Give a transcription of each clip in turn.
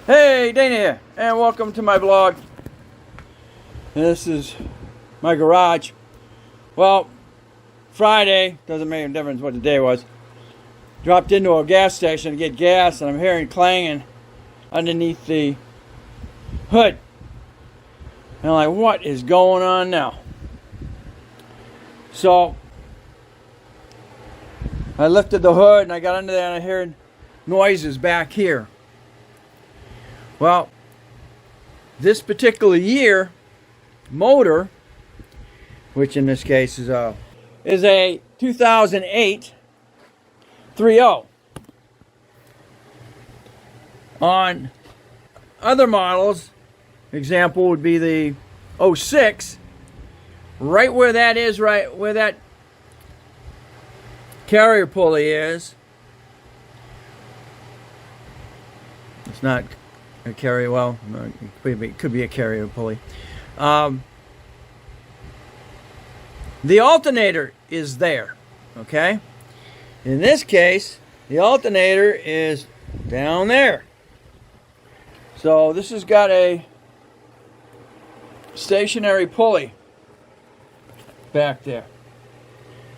Hey, Dana here, and welcome to my vlog. This is my garage. Well, Friday, doesn't make a difference what the day was. Dropped into a gas station to get gas, and I'm hearing clanging underneath the hood. And I'm like, what is going on now? So, I lifted the hood and I got under there and I heard noises back here. Well, this particular year motor, which in this case is a 2008 3.0. On other models, example would be the 06, right where that is, right where that carrier pulley is. It's not a carrier, well, it could be a carrier pulley. The alternator is there, okay? In this case, the alternator is down there. So this has got a stationary pulley back there.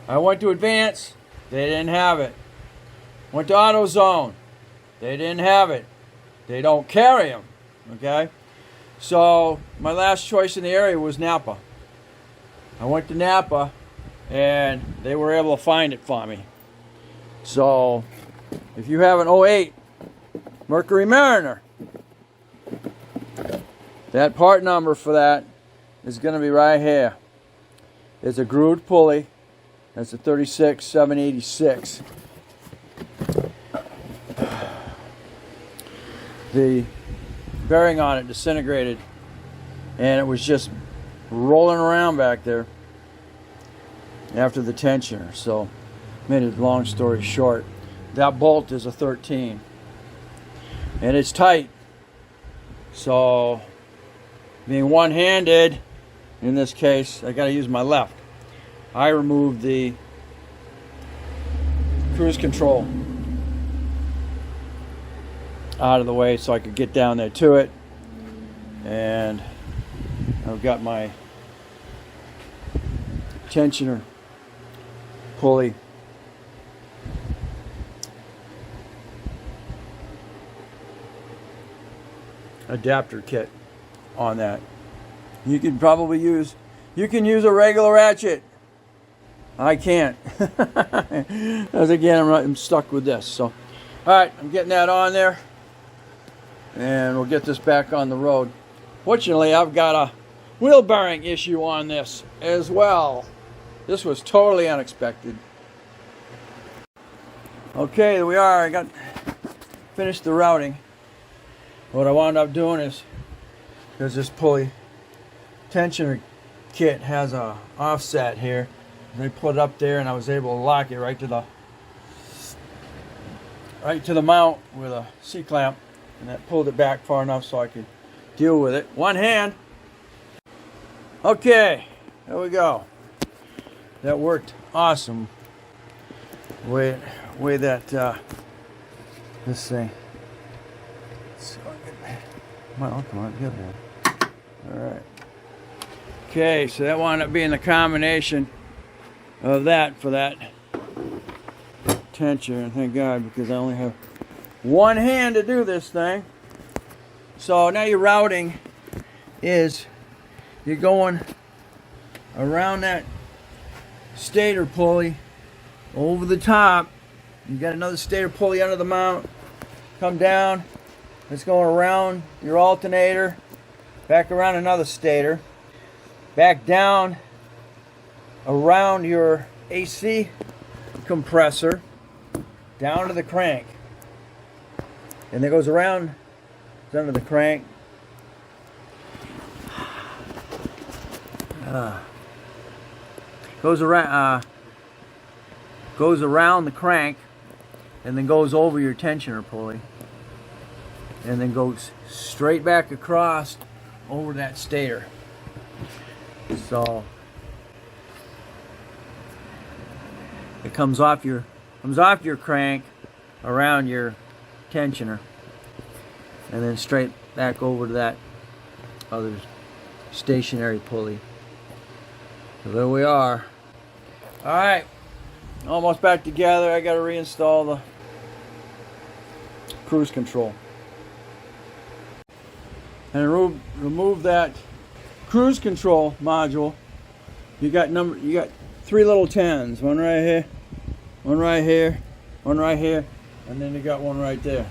I went to Advance, they didn't have it. Went to AutoZone, they didn't have it. They don't carry them, okay? So my last choice in the area was Napa. I went to Napa and they were able to find it for me. So if you have an 08 Mercury Mariner, that part number for that is going to be right here. It's a grooved pulley. That's a 36786. The bearing on it disintegrated and it was just rolling around back there after the tensioner. So made it long story short, that bolt is a 13 and it's tight. So being one-handed in this case, I got to use my left. I removed the cruise control out of the way so I could get down there to it, and I've got my tensioner pulley adapter kit on that. You can probably use a regular ratchet. I can't. As again, I'm stuck with this. So, all right, I'm getting that on there, and we'll get this back on the road. Fortunately, I've got a wheel bearing issue on this as well. This was totally unexpected. Okay, there we are. I got finished the routing. What I wound up doing is, because this pulley tensioner kit has a offset here, they put it up there, and I was able to lock it right to the mount with a C-clamp, and that pulled it back far enough so I could deal with it. One hand. Okay, there we go. That worked awesome. Way that this thing. Well, come on, get that. All right. Okay, so that wound up being the combination of that for that tensioner, and thank God, because I only have one hand to do this thing. So now your routing is you're going around that stator pulley over the top. You got another stator pulley under the mount. Come down. It's going around your alternator, back around another stator, back down around your AC compressor, down to the crank. And it goes around, it's under the crank. Goes around the crank, and then goes over your tensioner pulley, and then goes straight back across over that stator. So it comes off your crank around your tensioner, and then straight back over to that other stationary pulley. So there we are. Alright, almost back together. I got to reinstall the cruise control. And remove that cruise control module. You got 3 little 10s. One right here, one right here, one right here, and then you got one right there.